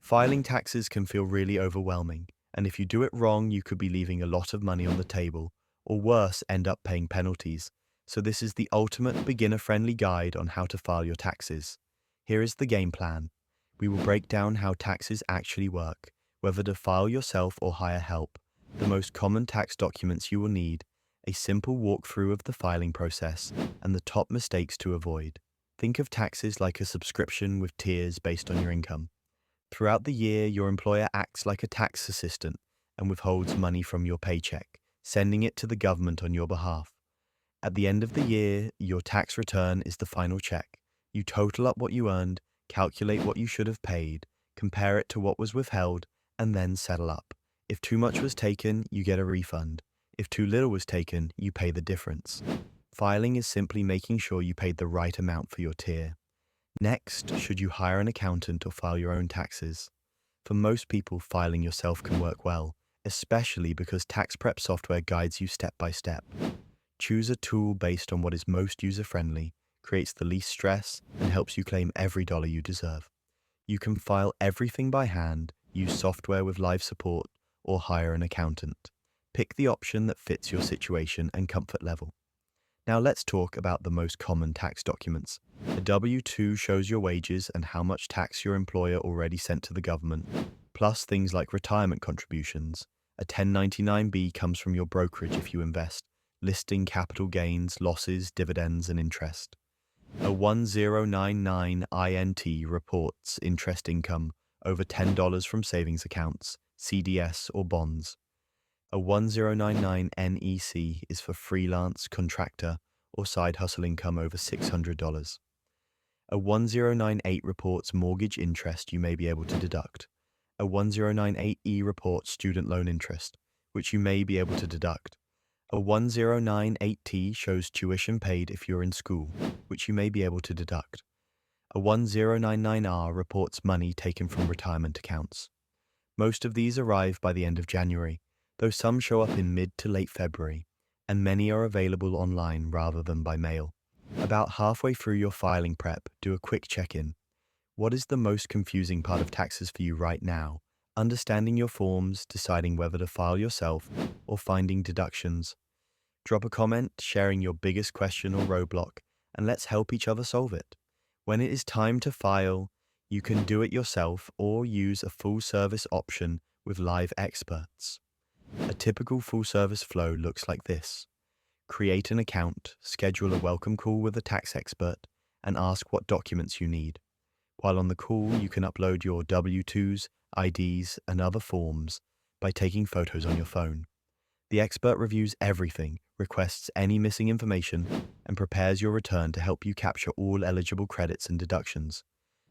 Filing taxes can feel really overwhelming, and if you do it wrong, you could be leaving a lot of money on the table, or worse, end up paying penalties. So this is the ultimate beginner-friendly guide on how to file your taxes. Here is the game plan. We will break down how taxes actually work, whether to file yourself or hire help, the most common tax documents you will need, a simple walkthrough of the filing process, and the top mistakes to avoid. Think of taxes like a subscription with tiers based on your income. Throughout the year, your employer acts like a tax assistant and withholds money from your paycheck, sending it to the government on your behalf. At the end of the year, your tax return is the final check. You total up what you earned, calculate what you should have paid, compare it to what was withheld, and then settle up. If too much was taken, you get a refund. If too little was taken, you pay the difference. Filing is simply making sure you paid the right amount for your tier. Next, should you hire an accountant or file your own taxes? For most people, filing yourself can work well, especially because tax prep software guides you step by step. Choose a tool based on what is most user-friendly, creates the least stress, and helps you claim every dollar you deserve. You can file everything by hand, use software with live support, or hire an accountant. Pick the option that fits your situation and comfort level. Now let's talk about the most common tax documents. A W-2 shows your wages and how much tax your employer already sent to the government, plus things like retirement contributions. A 1099-B comes from your brokerage if you invest, listing capital gains, losses, dividends, and interest. A 1099 INT reports interest income over $10 from savings accounts, CDS, or bonds. A 1099 NEC is for freelance, contractor, or side hustle income over $600. A 1098 reports mortgage interest you may be able to deduct. A 1098E reports student loan interest, which you may be able to deduct. A 1098T shows tuition paid if you're in school, which you may be able to deduct. A 1099R reports money taken from retirement accounts. Most of these arrive by the end of January, though some show up in mid to late February, and many are available online rather than by mail. About halfway through your filing prep, do a quick check-in. What is the most confusing part of taxes for you right now? Understanding your forms, deciding whether to file yourself, or finding deductions. Drop a comment sharing your biggest question or roadblock, and let's help each other solve it. When it is time to file, you can do it yourself or use a full-service option with live experts. A typical full-service flow looks like this. Create an account, schedule a welcome call with a tax expert, and ask what documents you need. While on the call, you can upload your W-2s, IDs, and other forms by taking photos on your phone. The expert reviews everything, requests any missing information, and prepares your return to help you capture all eligible credits and deductions.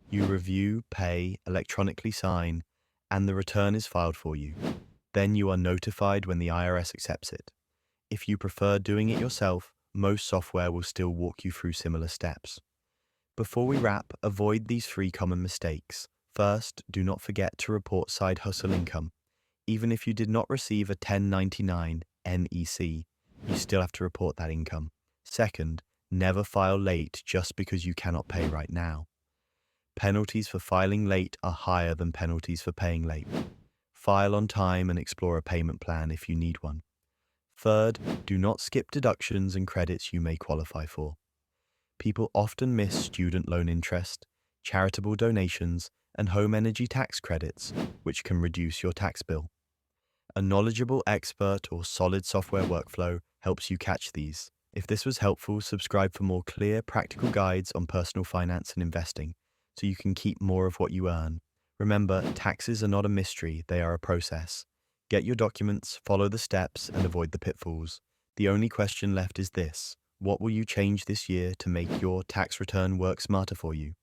You review, pay, electronically sign, and the return is filed for you. Then you are notified when the IRS accepts it. If you prefer doing it yourself, most software will still walk you through similar steps. Before we wrap, avoid these 3 common mistakes. First, do not forget to report side hustle income. Even if you did not receive a 1099 NEC, you still have to report that income. Second, never file late just because you cannot pay right now. Penalties for filing late are higher than penalties for paying late. File on time and explore a payment plan if you need one. Third, do not skip deductions and credits you may qualify for. People often miss student loan interest, charitable donations, and home energy tax credits, which can reduce your tax bill. A knowledgeable expert or solid software workflow helps you catch these. If this was helpful, subscribe for more clear, practical guides on personal finance and investing, so you can keep more of what you earn. Remember, taxes are not a mystery, they are a process. Get your documents, follow the steps, and avoid the pitfalls. The only question left is this: what will you change this year to make your tax return work smarter for you?